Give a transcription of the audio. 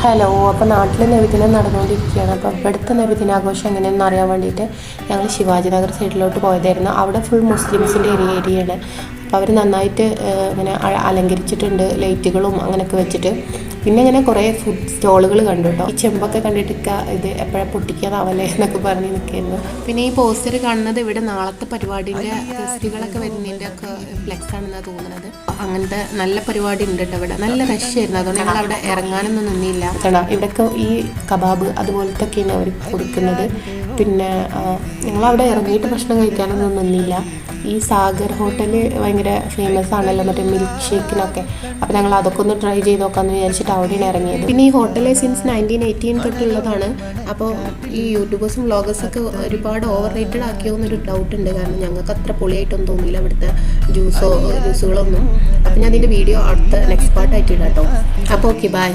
Hello, അപ്പോൾ നാട്ടിൽ നബിദിനം നടന്നുകൊണ്ടിരിക്കുകയാണ്. അപ്പോൾ ഇവിടുത്തെ നബിദിനാഘോഷം എങ്ങനെയെന്ന് അറിയാൻ വേണ്ടിയിട്ട് ഞങ്ങൾ ശിവാജിനഗർ സൈഡിലോട്ട് പോയതായിരുന്നു. അവിടെ ഫുൾ മുസ്ലിംസിൻ്റെ ഏരിയയാണ്. അപ്പോൾ അവർ നന്നായിട്ട് ഇങ്ങനെ അലങ്കരിച്ചിട്ടുണ്ട്, ലൈറ്റുകളും അങ്ങനെയൊക്കെ വെച്ചിട്ട്. പിന്നെ ഇങ്ങനെ കുറേ ഫുഡ് സ്റ്റോളുകൾ കണ്ടു കേട്ടോ. ഈ ചെമ്പൊക്കെ കണ്ടിട്ട് ഇത് എപ്പോഴാണ് പൊട്ടിക്കാതാവല്ലേ എന്നൊക്കെ പറഞ്ഞ് നിൽക്കുന്നു. പിന്നെ ഈ പോസ്റ്റർ കാണുന്നത് ഇവിടെ നാളത്തെ പരിപാടിൻ്റെ ഫെസ്റ്റുകളൊക്കെ വരുന്നതിൻ്റെ ഒക്കെ ഫ്ലെക്സ് ആണെന്നാണ് തോന്നുന്നത്. അങ്ങനത്തെ നല്ല പരിപാടി ഉണ്ട് കേട്ടോ. ഇവിടെ നല്ല റഷായിരുന്നു, അതുകൊണ്ട് ഞങ്ങൾ അവിടെ ഇറങ്ങാനൊന്നും നിന്നില്ല. കാരണം ഇവിടെയൊക്കെ ഈ കബാബ് അതുപോലത്തൊക്കെയാണ് അവർ കൊടുക്കുന്നത്. പിന്നെ ഞങ്ങളവിടെ ഇറങ്ങിയിട്ട് ഭക്ഷണം കഴിക്കാനൊന്നും നിന്നില്ല. ഈ സാഗർ ഹോട്ടൽ ഭയങ്കര ഫേമസ് ആണല്ലോ, മറ്റേ മിൽക്ക് ഷേക്കിനൊക്കെ. അപ്പോൾ ഞങ്ങൾ അതൊക്കെ ഒന്ന് ട്രൈ ചെയ്ത് നോക്കാമെന്ന് വിചാരിച്ചിട്ട് അവിടെയാണ് ഇറങ്ങിയത്. പിന്നെ ഈ ഹോട്ടൽ സിൻസ് 1918 തൊട്ടുള്ളതാണ്. അപ്പോൾ ഈ യൂട്യൂബേഴ്സും വ്ളോഗേഴ്സൊക്കെ ഒരുപാട് ഓവർ റേറ്റഡ് ആക്കിയോ എന്നൊരു ഡൗട്ട് ഉണ്ട്. കാരണം ഞങ്ങൾക്ക് അത്ര പൊളിയായിട്ടൊന്നും തോന്നിയില്ല ഇവിടുത്തെ ജ്യൂസുകളൊന്നും. അപ്പോൾ ഞാൻ അതിൻ്റെ വീഡിയോ അടുത്ത നെക്സ്റ്റ് പാർട്ടായിട്ട് ഇടാം കേട്ടോ. അപ്പോൾ ഓക്കെ, ബൈ.